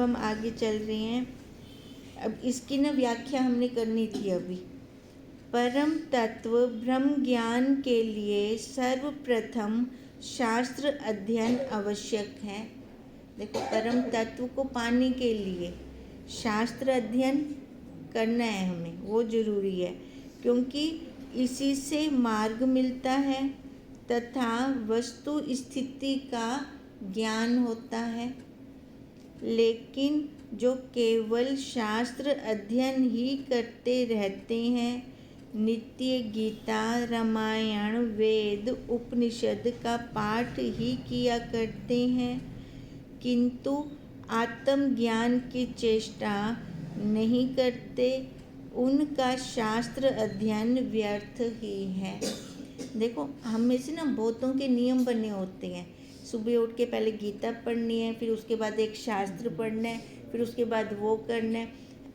अब हम आगे चल रहे हैं। अब इसकी ना व्याख्या हमने करनी थी अभी। परम तत्व ब्रह्म ज्ञान के लिए सर्वप्रथम शास्त्र अध्ययन आवश्यक है। देखो, परम तत्व को पाने के लिए शास्त्र अध्ययन करना है हमें, वो जरूरी है, क्योंकि इसी से मार्ग मिलता है तथा वस्तु स्थिति का ज्ञान होता है। लेकिन जो केवल शास्त्र अध्ययन ही करते रहते हैं, नित्य गीता, रामायण, वेद, उपनिषद का पाठ ही किया करते हैं, किंतु आत्मज्ञान की चेष्टा नहीं करते, उनका शास्त्र अध्ययन व्यर्थ ही है। देखो, हम में से ना बहुतों के नियम बने होते हैं। सुबह उठ के पहले गीता पढ़नी है, फिर उसके बाद एक शास्त्र पढ़ना है, फिर उसके बाद वो करना है।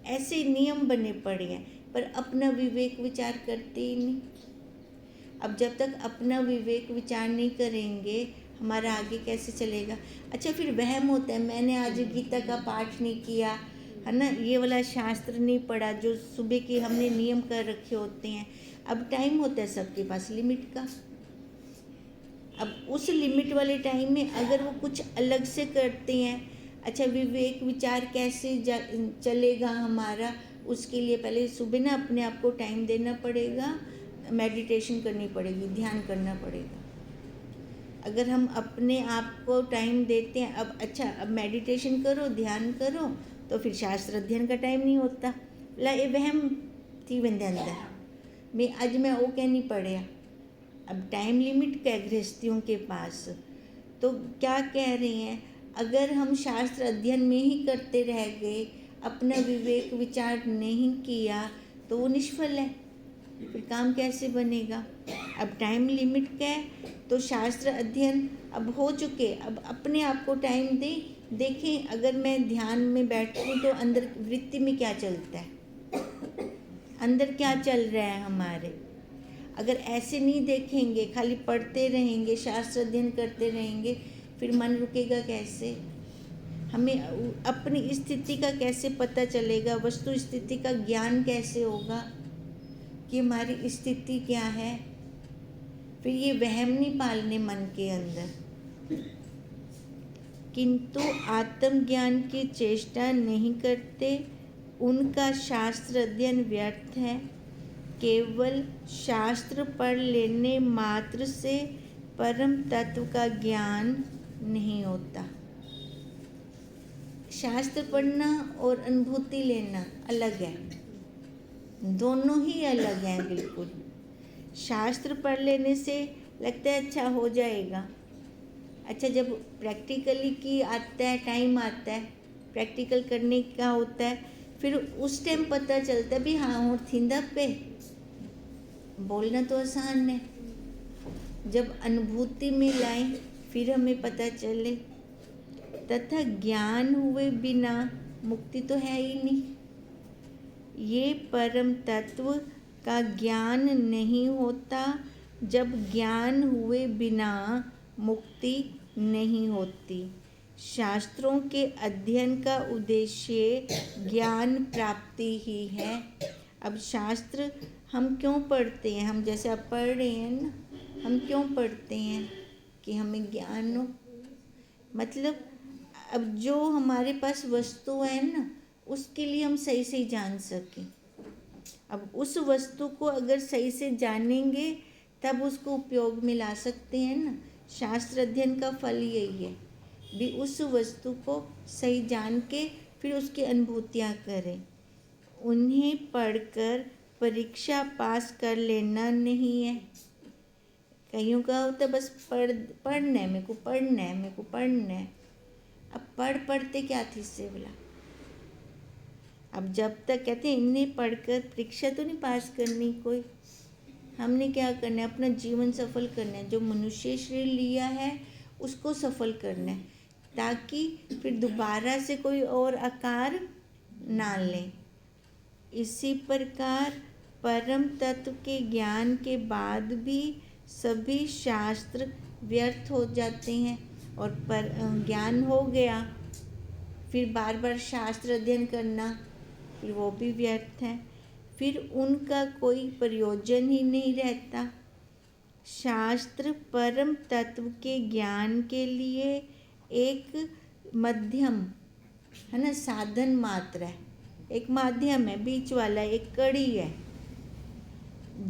ऐसे नियम बने पड़े हैं, पर अपना विवेक विचार करते ही नहीं। अब जब तक अपना विवेक विचार नहीं करेंगे, हमारा आगे कैसे चलेगा। अच्छा, फिर वहम होता है, मैंने आज गीता का पाठ नहीं किया, है ना, ये वाला शास्त्र नहीं पढ़ा, जो सुबह के हमने नियम कर रखे होते हैं। अब टाइम होता है सबके पास लिमिट का। अब उस लिमिट वाले टाइम में अगर वो कुछ अलग से करते हैं, अच्छा, विवेक विचार कैसे चलेगा हमारा। उसके लिए पहले सुबह ना अपने आप को टाइम देना पड़ेगा, मेडिटेशन करनी पड़ेगी, ध्यान करना पड़ेगा। अगर हम अपने आप को टाइम देते हैं, अब अच्छा, अब मेडिटेशन करो, ध्यान करो, तो फिर शास्त्र अध्ययन का टाइम नहीं होता। ये वहम थी बंदे अंदर, आज मैं वो कह नहीं पढ़िया। अब टाइम लिमिट क्या गृहस्थियों के पास, तो क्या कह रहे हैं, अगर हम शास्त्र अध्ययन में ही करते रह गए, अपना विवेक विचार नहीं किया, तो वो निष्फल है, फिर काम कैसे बनेगा। अब टाइम लिमिट क्या है, तो शास्त्र अध्ययन अब हो चुके, अब अपने आप को टाइम देखें। अगर मैं ध्यान में बैठूँ तो अंदर वृत्ति में क्या चलता है, अंदर क्या चल रहा है हमारे। अगर ऐसे नहीं देखेंगे, खाली पढ़ते रहेंगे, शास्त्र अध्ययन करते रहेंगे, फिर मन रुकेगा कैसे। हमें अपनी स्थिति का कैसे पता चलेगा, वस्तु स्थिति का ज्ञान कैसे होगा कि हमारी स्थिति क्या है। फिर ये वहम नहीं पालने मन के अंदर। किंतु आत्मज्ञान की चेष्टा नहीं करते, उनका शास्त्र अध्ययन व्यर्थ है। केवल शास्त्र पढ़ लेने मात्र से परम तत्व का ज्ञान नहीं होता। शास्त्र पढ़ना और अनुभूति लेना अलग है, दोनों ही अलग हैं बिल्कुल। शास्त्र पढ़ लेने से लगता है अच्छा हो जाएगा। अच्छा, जब प्रैक्टिकली की आता है, टाइम आता है प्रैक्टिकल करने का होता है, फिर उस टाइम पता चलता है भी हाँ, और थींदा पे बोलना तो आसान है। जब अनुभूति में लाएं फिर हमें पता चले। तथा ज्ञान हुए बिना मुक्ति तो है ही नहीं। ये परम तत्व का ज्ञान नहीं होता, जब ज्ञान हुए बिना मुक्ति नहीं होती। शास्त्रों के अध्ययन का उद्देश्य ज्ञान प्राप्ति ही है। अब शास्त्र हम क्यों पढ़ते हैं, हम जैसे अब पढ़ रहे हैं ना, हम क्यों पढ़ते हैं कि हमें ज्ञान हो। मतलब अब जो हमारे पास वस्तु है ना, उसके लिए हम सही से जान सकें। अब उस वस्तु को अगर सही से जानेंगे तब उसको उपयोग में ला सकते हैं ना। शास्त्र अध्ययन का फल यही है भी उस वस्तु को सही जान के फिर उसकी अनुभूतियाँ करें। उन्हें पढ़कर परीक्षा पास कर लेना नहीं है। कईयों का होता है बस पढ़ना है, मेरे को पढ़ना है, मेरे को पढ़ना है। अब पढ़ते क्या थी इससे बोला। अब जब तक कहते हैं इन्हें पढ़कर परीक्षा तो नहीं पास करनी कोई, हमने क्या करना है, अपना जीवन सफल करना है। जो मनुष्य शरीर लिया है उसको सफल करना है, ताकि फिर दोबारा से कोई और आकार ना लें। इसी प्रकार परम तत्व के ज्ञान के बाद भी सभी शास्त्र व्यर्थ हो जाते हैं। और पर ज्ञान हो गया फिर बार बार शास्त्र अध्ययन करना, फिर वो भी व्यर्थ है, फिर उनका कोई प्रयोजन ही नहीं रहता। शास्त्र परम तत्व के ज्ञान के लिए एक मध्यम है ना, साधन मात्र है, एक माध्यम है, बीच वाला एक कड़ी है।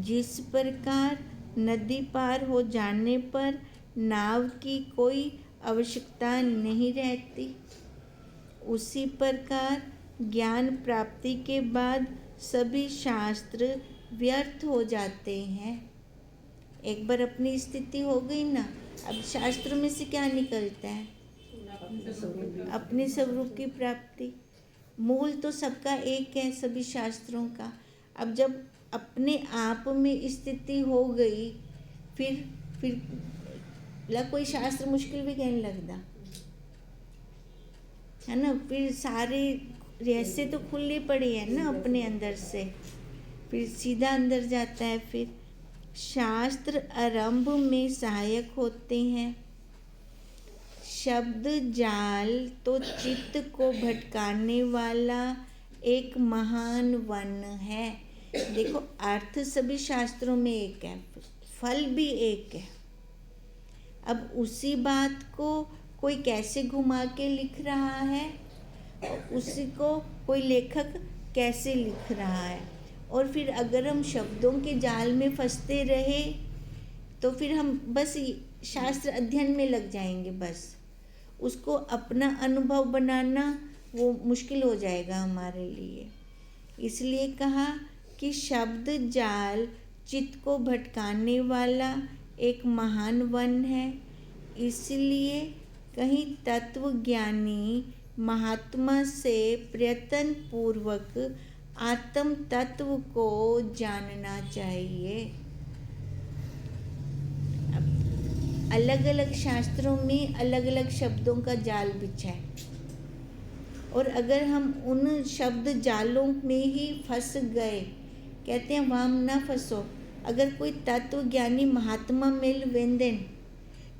जिस प्रकार नदी पार हो जाने पर नाव की कोई आवश्यकता नहीं रहती, उसी प्रकार ज्ञान प्राप्ति के बाद सभी शास्त्र व्यर्थ हो जाते हैं। एक बार अपनी स्थिति हो गई ना, अब शास्त्रों में से क्या निकलता है? अपने स्वरूप की प्राप्ति। मूल तो सबका एक है, सभी शास्त्रों का। अब जब अपने आप में स्थिति हो गई, फिर कोई शास्त्र मुश्किल भी कहने लगता है ना। फिर सारे रहस्य तो खुले पड़े हैं ना अपने अंदर से, फिर सीधा अंदर जाता है। फिर शास्त्र आरंभ में सहायक होते हैं। शब्द जाल तो चित्त को भटकाने वाला एक महान वन है। देखो, अर्थ सभी शास्त्रों में एक है, फल भी एक है। अब उसी बात को कोई कैसे घुमा के लिख रहा है, उसी को कोई लेखक कैसे लिख रहा है। और फिर अगर हम शब्दों के जाल में फंसते रहे तो फिर हम बस शास्त्र अध्ययन में लग जाएंगे, बस उसको अपना अनुभव बनाना वो मुश्किल हो जाएगा हमारे लिए। इसलिए कहा कि शब्द जाल चित्त को भटकाने वाला एक महान वन है। इसलिए कहीं तत्वज्ञानी महात्मा से प्रयत्न पूर्वक आत्म तत्व को जानना चाहिए। अलग अलग शास्त्रों में अलग अलग शब्दों का जाल बिछा है, और अगर हम उन शब्द जालों में ही फंस गए, कहते हैं वहाँ ना फंसो। अगर कोई तत्वज्ञानी महात्मा मिल वेंदेन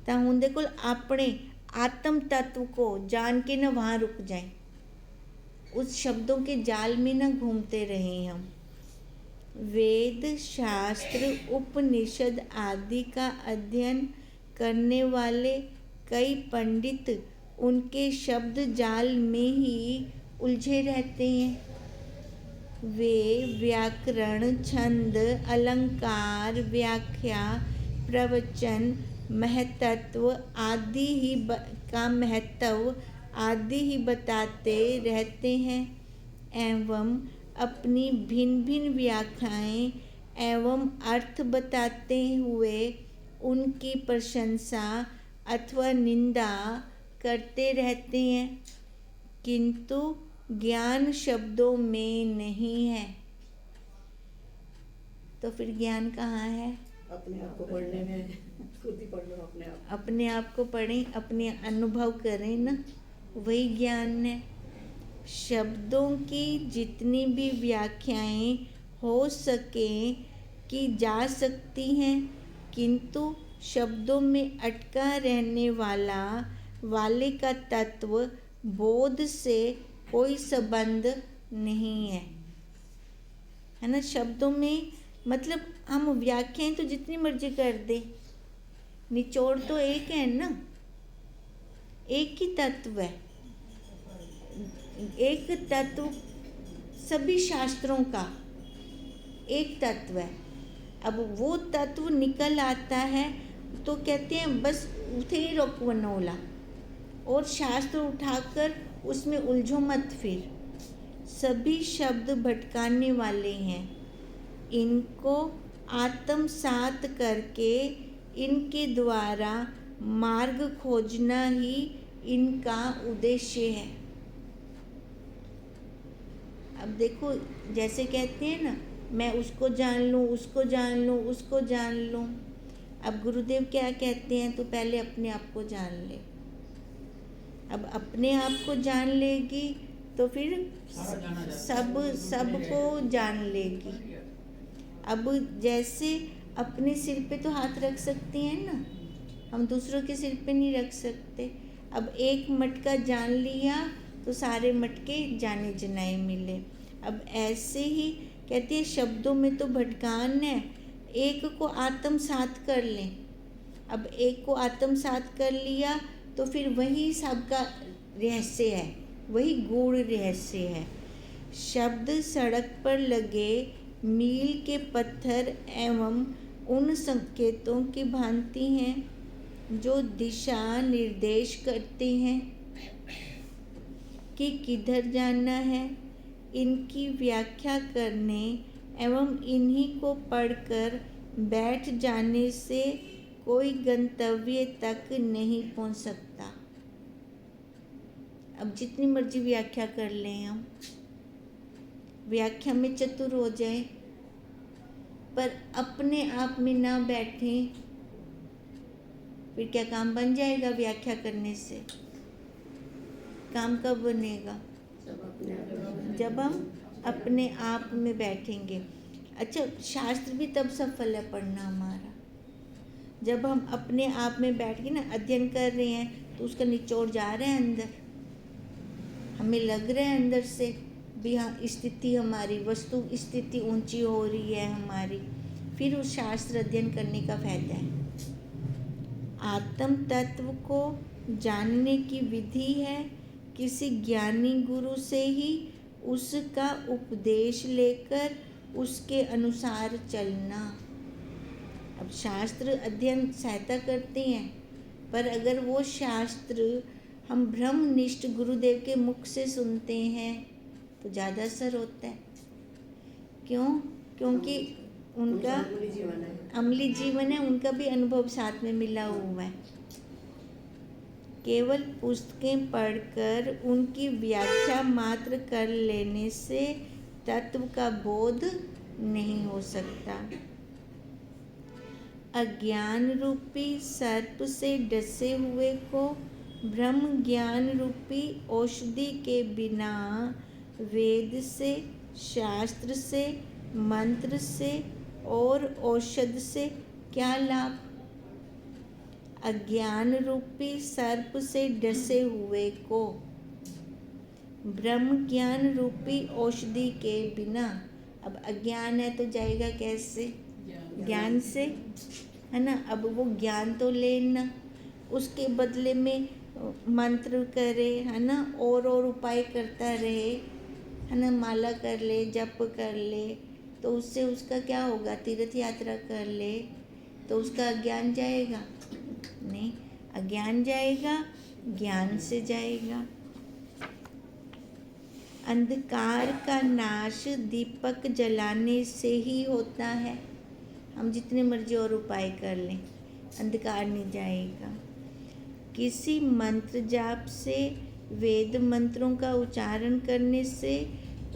ता उनके कोल अपने आत्म तत्व को जान के ना वहाँ रुक जाएं, उस शब्दों के जाल में ना घूमते रहें हम। वेद, शास्त्र, उपनिषद आदि का अध्ययन करने वाले कई पंडित उनके शब्द जाल में ही उलझे रहते हैं। वे व्याकरण, छंद, अलंकार, व्याख्या, प्रवचन, महत्व आदि ही बताते रहते हैं एवं अपनी भिन्न भिन्न व्याख्याएं एवं अर्थ बताते हुए उनकी प्रशंसा अथवा निंदा करते रहते हैं, किंतु ज्ञान शब्दों में नहीं है। तो फिर ज्ञान कहाँ है? अपने आप को पढ़ने में, खुद ही पढ़ लो अपने आप। अपने आप को पढ़ें, अपने अनुभव करें ना, वही ज्ञान है। शब्दों की जितनी भी व्याख्याएं हो सके की जा सकती हैं, किंतु शब्दों में अटका रहने वाले का तत्व बोध से कोई संबंध नहीं है ना। शब्दों में मतलब हम व्याख्याएं तो जितनी मर्जी कर दे, निचोड़ तो एक है ना, एक ही तत्व है। एक तत्व सभी शास्त्रों का एक तत्व है। अब वो तत्व निकल आता है तो कहते हैं बस उठे ही रोक बनोला, और शास्त्र उठाकर उसमें उलझो मत। फिर सभी शब्द भटकाने वाले हैं, इनको आत्मसात करके इनके द्वारा मार्ग खोजना ही इनका उद्देश्य है। अब देखो, जैसे कहते हैं ना, मैं उसको जान लूँ, उसको जान लूँ, उसको जान लूँ। अब गुरुदेव क्या कहते हैं? तो पहले अपने आप को जान ले। अब अपने आप को जान लेगी तो फिर सबको जान लेगी। अब जैसे अपने सिर पे तो हाथ रख सकते हैं ना, हम दूसरों के सिर पे नहीं रख सकते। अब एक मटका जान लिया तो सारे मटके जाने जनाए मिले। अब ऐसे ही कहती है शब्दों में तो भटकान है, एक को आत्मसात कर लें। अब एक को आत्मसात कर लिया तो फिर वही सबका रहस्य है, वही गूढ़ रहस्य है। शब्द सड़क पर लगे मील के पत्थर एवं उन संकेतों की भांति हैं जो दिशा निर्देश करते हैं कि किधर जाना है। इनकी व्याख्या करने एवं इन्हीं को पढ़कर बैठ जाने से कोई गंतव्य तक नहीं पहुंच सकता। अब जितनी मर्जी व्याख्या कर लें हम, व्याख्या में चतुर हो जाए, पर अपने आप में ना बैठें, फिर क्या काम बन जाएगा? व्याख्या करने से काम कब बनेगा? जब हम अपने आप में बैठेंगे। अच्छा, शास्त्र भी तब सफल है पढ़ना हमारा, जब हम अपने आप में बैठ के ना अध्ययन कर रहे हैं तो उसका निचोड़ जा रहा है अंदर, हमें लग रहा है अंदर से भी हाँ स्थिति हमारी, वस्तु स्थिति ऊंची हो रही है हमारी, फिर उस शास्त्र अध्ययन करने का फायदा है। आत्म तत्व को जानने की विधि है किसी ज्ञानी गुरु से ही उसका उपदेश लेकर उसके अनुसार चलना। अब शास्त्र अध्ययन सहायता करते हैं, पर अगर वो शास्त्र हम ब्रह्मनिष्ठ गुरुदेव के मुख से सुनते हैं तो ज़्यादा असर होता है। क्यों? क्योंकि उनका अमली जीवन है, उनका भी अनुभव साथ में मिला हुआ है। केवल पुस्तकें पढ़कर उनकी व्याख्या मात्र कर लेने से तत्व का बोध नहीं हो सकता। अज्ञान रूपी सर्प से डसे हुए को ब्रह्म ज्ञान रूपी औषधि के बिना वेद से, शास्त्र से, मंत्र से और औषध से क्या लाभ? अज्ञान रूपी सर्प से डसे हुए को ब्रह्म ज्ञान रूपी औषधि के बिना, अब अज्ञान है तो जाएगा कैसे? ज्ञान से, है ना। अब वो ज्ञान तो लेना, उसके बदले में मंत्र करे, है ना, और उपाय करता रहे, है ना, माला कर ले, जप कर ले, तो उससे उसका क्या होगा? तीर्थ यात्रा कर ले तो उसका अज्ञान जाएगा? नहीं, अज्ञान जाएगा, ज्ञान से जाएगा। अंधकार का नाश दीपक जलाने से ही होता है। हम जितने मर्जी और उपाय कर लें, अंधकार नहीं जाएगा। किसी मंत्र जाप से, वेद मंत्रों का उच्चारण करने से,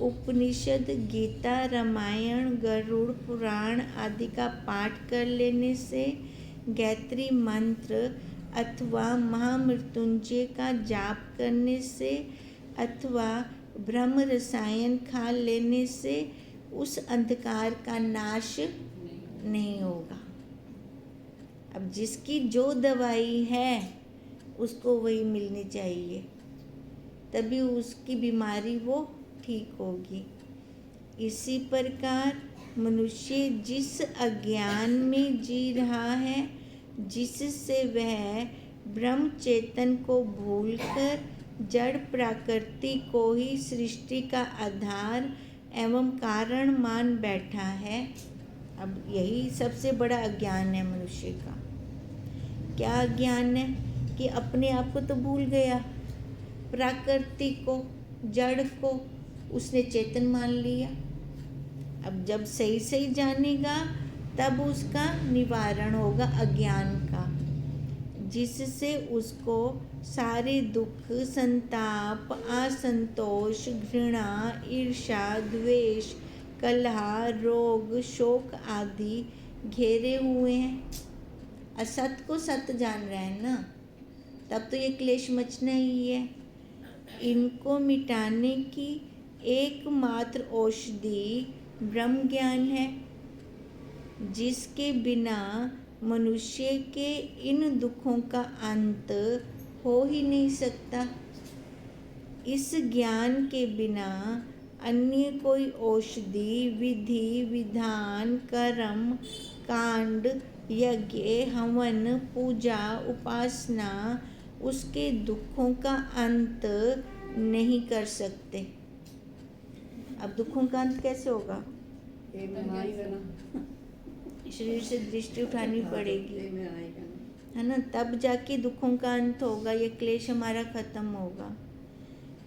उपनिषद, गीता, रामायण, गरुड़ पुराण आदि का पाठ कर लेने से, गायत्री मंत्र अथवा महामृत्युंजय का जाप करने से अथवा ब्रह्म रसायन खा लेने से उस अंधकार का नाश नहीं होगा। अब जिसकी जो दवाई है उसको वही मिलनी चाहिए, तभी उसकी बीमारी वो ठीक होगी। इसी प्रकार मनुष्य जिस अज्ञान में जी रहा है, जिससे वह ब्रह्म चेतन को भूलकर जड़ प्रकृति को ही सृष्टि का आधार एवं कारण मान बैठा है, अब यही सबसे बड़ा अज्ञान है मनुष्य का। क्या अज्ञान है? कि अपने आप को तो भूल गया, प्रकृति को, जड़ को उसने चेतन मान लिया। अब जब सही सही जानेगा तब उसका निवारण होगा अज्ञान का, जिससे उसको सारे दुख, संताप, असंतोष, घृणा, ईर्ष्या, द्वेष, कलह, रोग, शोक आदि घेरे हुए हैं। असत को सत्य जान रहे हैं ना, तब तो ये क्लेश मचना ही है। इनको मिटाने की एकमात्र औषधि ब्रह्म ज्ञान है, जिसके बिना मनुष्य के इन दुखों का अंत हो ही नहीं सकता। इस ज्ञान के बिना अन्य कोई औषधि, विधि, विधान, कर्म, कांड, यज्ञ, हवन, पूजा, उपासना उसके दुखों का अंत नहीं कर सकते। अब दुखों का अंत कैसे होगा? ये में आएगा ना, शरीर से दृष्टि उठानी पड़ेगी, ये में आएगा ना। है ना, तब जाके दुखों का अंत होगा, ये क्लेश हमारा खत्म होगा।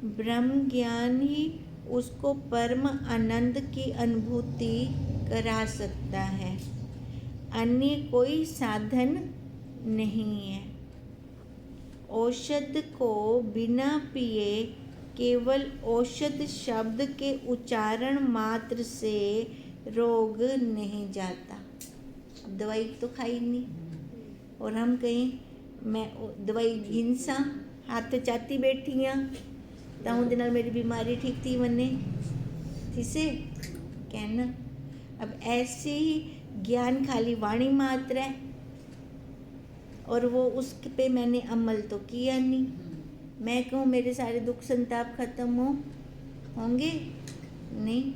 ब्रह्म ज्ञान ही उसको परम आनंद की अनुभूति करा सकता है, अन्य कोई साधन नहीं है। औषध को बिना पिए केवल औषध शब्द के उच्चारण मात्र से रोग नहीं जाता। अब दवाई तो खाई नहीं, और हम कहीं मैं दवाई हिंसा हाथ ते चाती बैठी हाँ ताऊं दे नाल मेरी बीमारी ठीक थी मने थिसे कहना। अब ऐसे ही ज्ञान खाली वाणी मात्र है, और वो उस पे मैंने अमल तो किया नहीं। मैं कहूँ मेरे सारे दुख संताप खत्म होंगे नहीं,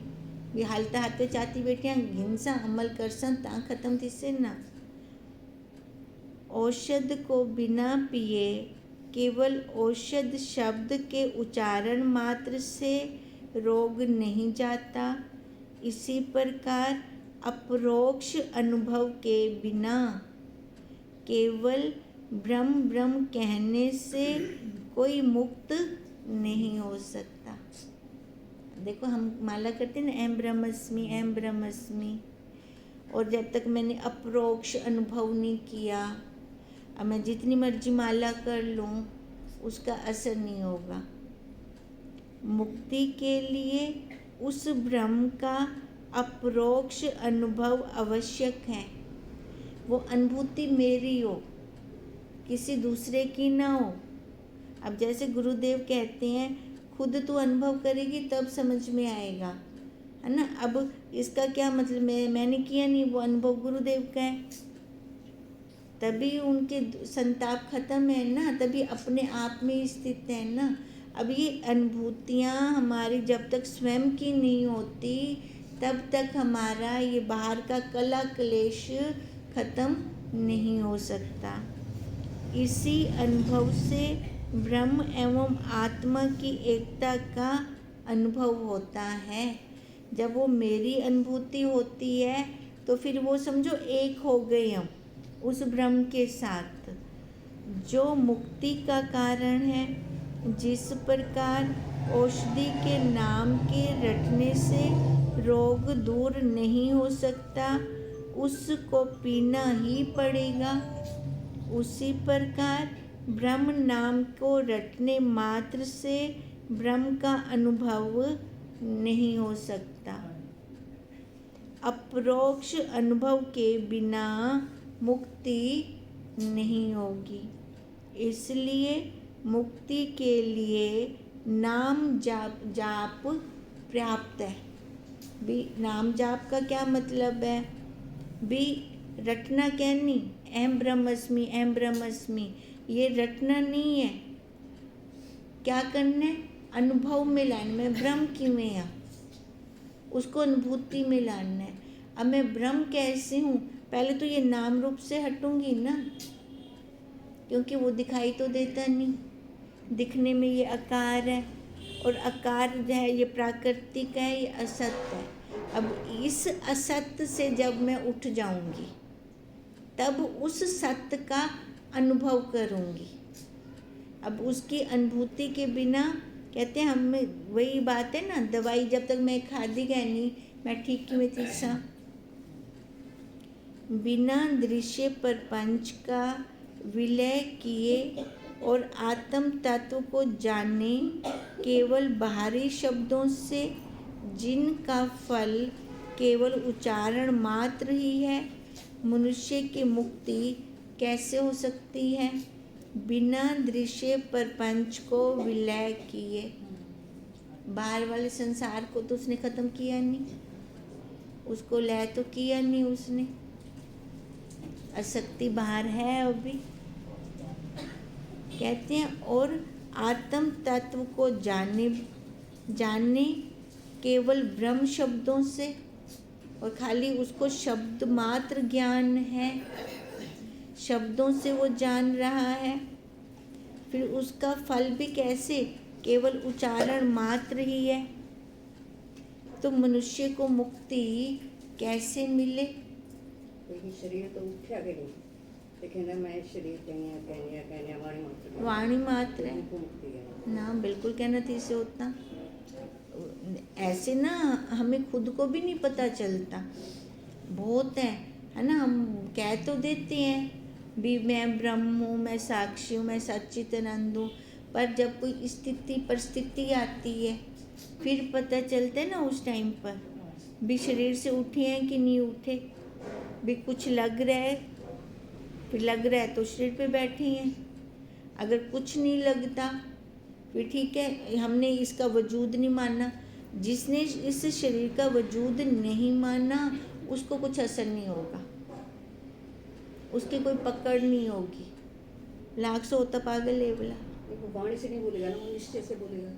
ये हालता हाथ ते चाती बैठी हिंसा अमल कर सन ता खत्म थी से ना। औषध को बिना पिए केवल औषध शब्द के उच्चारण मात्र से रोग नहीं जाता। इसी प्रकार अपरोक्ष अनुभव के बिना केवल ब्रह्म ब्रह्म कहने से कोई मुक्त नहीं हो सकता। देखो हम माला करते हैं ना, एम ब्रह्मस्मि एम ब्रह्मस्मि, और जब तक मैंने अपरोक्ष अनुभव नहीं किया, अब मैं जितनी मर्जी माला कर लूँ उसका असर नहीं होगा। मुक्ति के लिए उस ब्रह्म का अपरोक्ष अनुभव आवश्यक है। वो अनुभूति मेरी हो, किसी दूसरे की ना हो। अब जैसे गुरुदेव कहते हैं खुद तू अनुभव करेगी तब समझ में आएगा, है ना। अब इसका क्या मतलब, मैंने किया नहीं, वो अनुभव गुरुदेव का है, तभी उनके संताप खत्म है ना, तभी अपने आप में स्थित है ना। अब ये अनुभूतियाँ हमारी जब तक स्वयं की नहीं होती तब तक हमारा ये बाहर का कला क्लेश खत्म नहीं हो सकता। इसी अनुभव से ब्रह्म एवं आत्मा की एकता का अनुभव होता है। जब वो मेरी अनुभूति होती है तो फिर वो समझो एक हो गए हम उस ब्रह्म के साथ, जो मुक्ति का कारण है। जिस प्रकार औषधि के नाम के रटने से रोग दूर नहीं हो सकता, उसको पीना ही पड़ेगा, उसी प्रकार ब्रह्म नाम को रटने मात्र से ब्रह्म का अनुभव नहीं हो सकता। अपरोक्ष अनुभव के बिना मुक्ति नहीं होगी। इसलिए मुक्ति के लिए नाम जाप पर्याप्त है। भी नाम जाप का क्या मतलब है, भी रटना कहनी एम ब्रह्मस्मि, ये रटना नहीं है। क्या करना है, अनुभव में लाना। मैं ब्रह्म किवें हाँ, उसको अनुभूति में लाना है। अब मैं ब्रह्म कैसे हूँ, पहले तो ये नाम रूप से हटूंगी ना, क्योंकि वो दिखाई तो देता नहीं, दिखने में ये आकार है, और आकार जो है ये प्राकृतिक है, ये असत्य है। अब इस असत्य से जब मैं उठ जाऊंगी तब उस सत्य का अनुभव करूंगी। अब उसकी अनुभूति के बिना कहते हैं हम, वही बात है ना, दवाई जब तक मैं खादी गई नहीं मैं ठीक क्यों थी सा। बिना दृश्य प्रपंच का विलय किए और आत्म तत्व को जाने केवल बाहरी शब्दों से, जिनका फल केवल उच्चारण मात्र ही है, मनुष्य की मुक्ति कैसे हो सकती है। बिना दृश्य प्रपंच को विलय किए, बाहर वाले संसार को तो उसने खत्म किया नहीं, उसको लय तो किया नहीं उसने, आसक्ति बाहर है अभी। कहते हैं और आत्म तत्व को जानने केवल ब्रह्म शब्दों से, और खाली उसको शब्द मात्र ज्ञान है, शब्दों से वो जान रहा है। फिर उसका फल भी कैसे, केवल उच्चारण मात्र ही है। तो मनुष्य को मुक्ति कैसे मिले? लेकिन शरीर तो उठा के नहीं, लेकिन ना मैं शरीर कहने वाणी मात्र है मुक्ति है ना, बिल्कुल कहना थी से उतना। ऐसे ना हमें खुद को भी नहीं पता चलता, बहुत है ना। हम कह तो देते हैं भी मैं ब्रह्म हूँ, मैं साक्षी हूँ, मैं सच्चिदानंद हूँ, पर जब कोई स्थिति परिस्थिति आती है फिर पता चलता है ना उस टाइम पर भी शरीर से उठे हैं कि नहीं उठे, भी कुछ लग रहा है, फिर लग रहा है तो शरीर पे बैठे हैं। अगर कुछ नहीं लगता फिर ठीक है, हमने इसका वजूद नहीं माना। जिसने इस शरीर का वजूद नहीं माना उसको कुछ असर नहीं होगा, उसकी कोई पकड़ नहीं होगी। लाख से होता पागल है बोला। वो वाणी से नहीं बोलेगा ना, वो निश्चय से बोलेगा।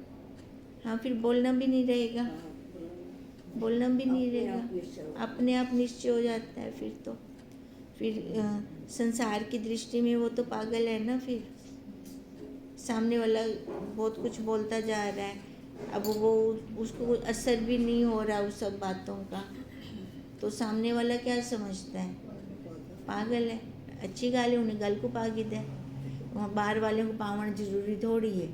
हाँ, फिर बोलना भी नहीं रहेगा, बोलना भी नहीं रहेगा, अपने आप निश्चय हो जाता है। फिर संसार की दृष्टि में वो तो पागल है ना। फिर सामने वाला बहुत कुछ बोलता जा रहा है, अब वो उसको असर भी नहीं हो रहा उस सब बातों का, तो सामने वाला क्या समझता है, पागल है। अच्छी गाल है, उन्हें गल को पागिद है। वहाँ बाहर वाले को पावण जरूरी थोड़ी है।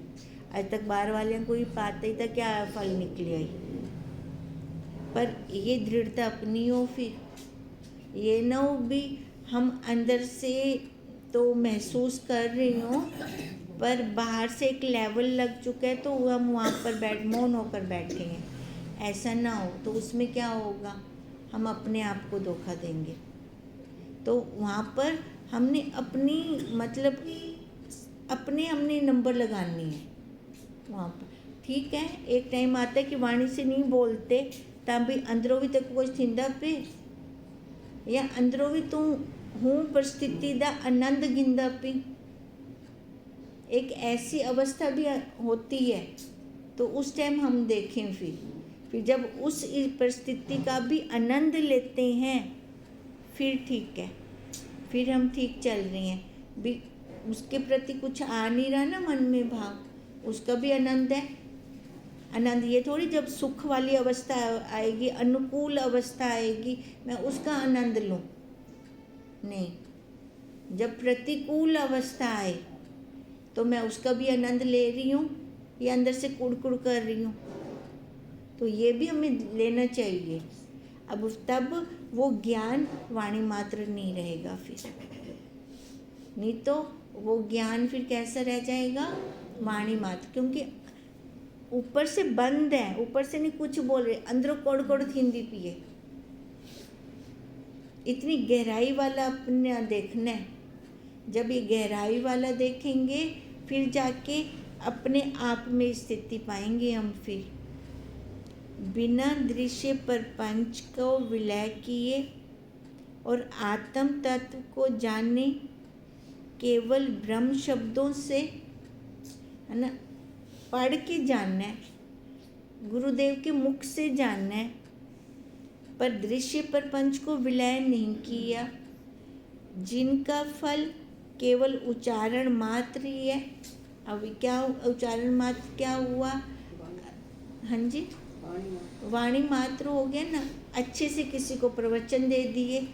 आज तक बाहर वाले को ही पाते ही था, क्या फल निकले आई। पर ये दृढ़ता अपनी हो, फिर ये ना हो भी हम अंदर से तो महसूस कर रही हो, पर बाहर से एक लेवल लग चुका है तो हम वहाँ पर मौन होकर बैठे हैं। ऐसा ना हो तो उसमें क्या होगा, हम अपने आप को धोखा देंगे। तो वहाँ पर हमने अपनी मतलब हमने नंबर लगानी है वहाँ पर। ठीक है, एक टाइम आता है कि वाणी से नहीं बोलते तब भी अंदरों भी तक कुछ थिंदा पे, या अंदरों भी तू हूँ परिस्थिति दा आनंद गिंदा पे। एक ऐसी अवस्था भी होती है, तो उस टाइम हम देखें। फिर जब उस परिस्थिति का भी आनंद लेते हैं फिर ठीक है, फिर हम ठीक चल रहे हैं। भी उसके प्रति कुछ आ नहीं रहा ना मन में भाव, उसका भी आनंद है। आनंद ये थोड़ी जब सुख वाली अवस्था आएगी, अनुकूल अवस्था आएगी, मैं उसका आनंद लूँ, नहीं। जब प्रतिकूल अवस्था आए तो मैं उसका भी आनंद ले रही हूँ या अंदर से कुड़कुड़ कर रही हूँ, तो ये भी हमें लेना चाहिए। अब तब वो ज्ञान वाणी मात्र नहीं रहेगा, फिर नहीं तो वो ज्ञान फिर कैसा रह जाएगा, वाणी मात्र। क्योंकि ऊपर से बंद है, ऊपर से नहीं कुछ बोल रहे, अंदरों कोड़ कोड़ थींदी पिए। इतनी गहराई वाला अपने देखना है। जब ये गहराई वाला देखेंगे फिर जाके अपने आप में स्थिति पाएंगे हम। फिर बिना दृश्य प्रपंच को विलय किए और आत्म तत्व को जाने केवल ब्रह्म शब्दों से, है ना, पढ़ के जानना है, गुरुदेव के मुख से जानना है, पर दृश्य प्रपंच को विलय नहीं किया, जिनका फल केवल उच्चारण मात्र ही है। अब क्या उच्चारण मात्र क्या हुआ, हाँ जी, वाणी मात्र हो गया ना। अच्छे से किसी को प्रवचन दे दिए,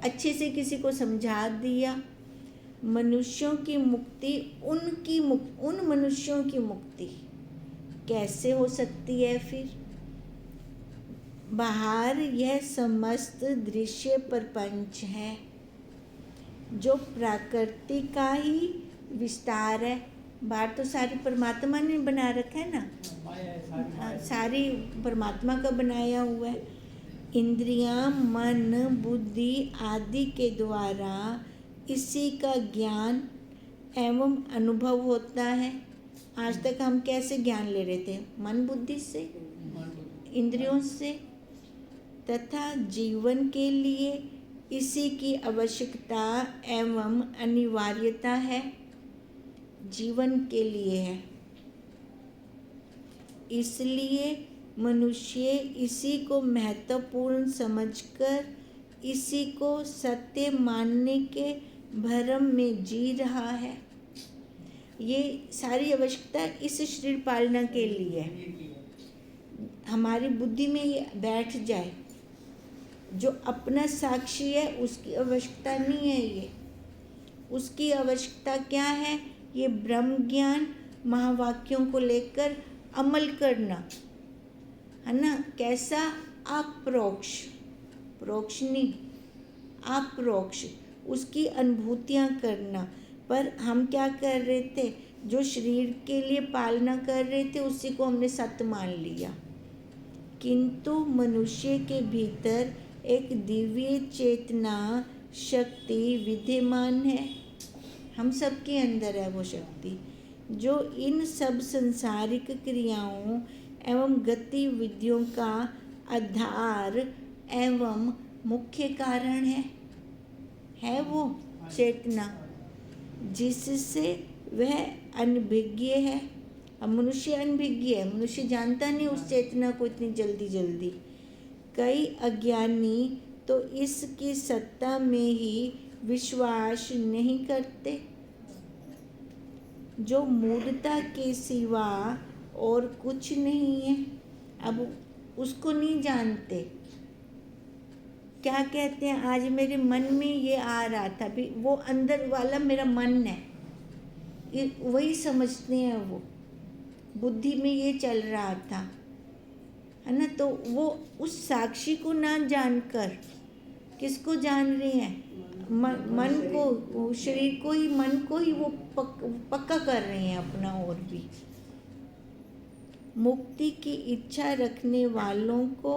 अच्छे से किसी को समझा दिया। मनुष्यों की मुक्ति, उन मनुष्यों की मुक्ति कैसे हो सकती है फिर? बाहर यह समस्त दृश्य प्रपंच है जो प्रकृति का ही विस्तार है। बाहर तो सारी परमात्मा ने बना रखा है ना, सारी परमात्मा का बनाया हुआ है। इंद्रियां, मन, बुद्धि आदि के द्वारा इसी का ज्ञान एवं अनुभव होता है। आज तक हम कैसे ज्ञान ले रहे थे? मन बुद्धि से, इंद्रियों से, तथा जीवन के लिए इसी की आवश्यकता एवं अनिवार्यता है। जीवन के लिए है। इसलिए मनुष्य इसी को महत्वपूर्ण समझकर इसी को सत्य मानने के भ्रम में जी रहा है। ये सारी आवश्यकता इस शरीर पालना के लिए है। हमारी बुद्धि में ये बैठ जाए, जो अपना साक्षी है उसकी आवश्यकता नहीं है ये। उसकी आवश्यकता क्या है? ये ब्रह्म ज्ञान महावाक्यों को लेकर अमल करना है ना। कैसा? अप्रोक्ष, प्रोक्ष नहीं, अप्रोक्ष, उसकी अनुभूतियाँ करना। पर हम क्या कर रहे थे? जो शरीर के लिए पालना कर रहे थे उसी को हमने सत्य मान लिया। किंतु मनुष्य के भीतर एक दिव्य चेतना शक्ति विद्यमान है। हम सबके अंदर है वो शक्ति, जो इन सब संसारिक क्रियाओं एवं गतिविधियों का आधार एवं मुख्य कारण है वो चेतना, जिससे वह अनभिज्ञ है। अब मनुष्य अनभिज्ञ है, मनुष्य जानता नहीं उस चेतना को इतनी जल्दी। कई अज्ञानी तो इसकी सत्ता में ही विश्वास नहीं करते, जो मूढ़ता के सिवा और कुछ नहीं है। अब उसको नहीं जानते। क्या कहते हैं? आज मेरे मन में ये आ रहा था, भी वो अंदर वाला मेरा मन है, वही समझते हैं। वो बुद्धि में ये चल रहा था, है ना। तो वो उस साक्षी को ना जानकर किसको जान रहे हैं? मन को, शरीर को ही, मन को ही वो पक्का कर रहे हैं अपना। और भी मुक्ति की इच्छा रखने वालों को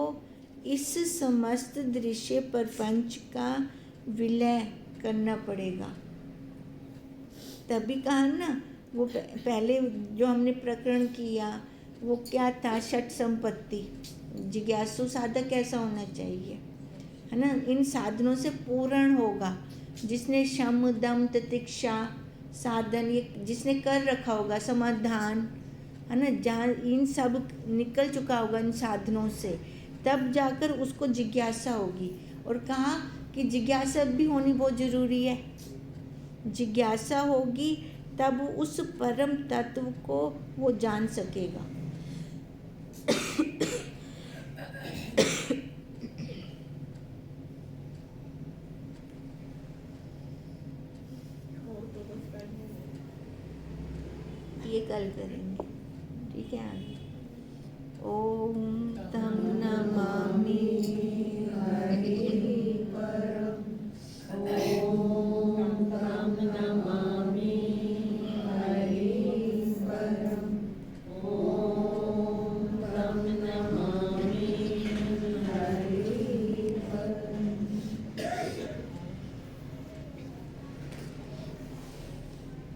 इस समस्त दृश्य प्रपंच का विलय करना पड़ेगा। तभी कहा ना, वो पहले जो हमने प्रकरण किया वो क्या था? षट संपत्ति। जिज्ञासु साधक कैसा होना चाहिए, है ना। इन साधनों से पूर्ण होगा। जिसने शम दम तितिक्षा साधन ये जिसने कर रखा होगा, समाधान, है ना, जहाँ इन सब निकल चुका होगा इन साधनों से, तब जाकर उसको जिज्ञासा होगी। और कहा कि जिज्ञासा भी होनी बहुत ज़रूरी है। जिज्ञासा होगी तब उस परम तत्व को वो जान सकेगा। ये कल करेंगे, ठीक है। ओम तम नमामि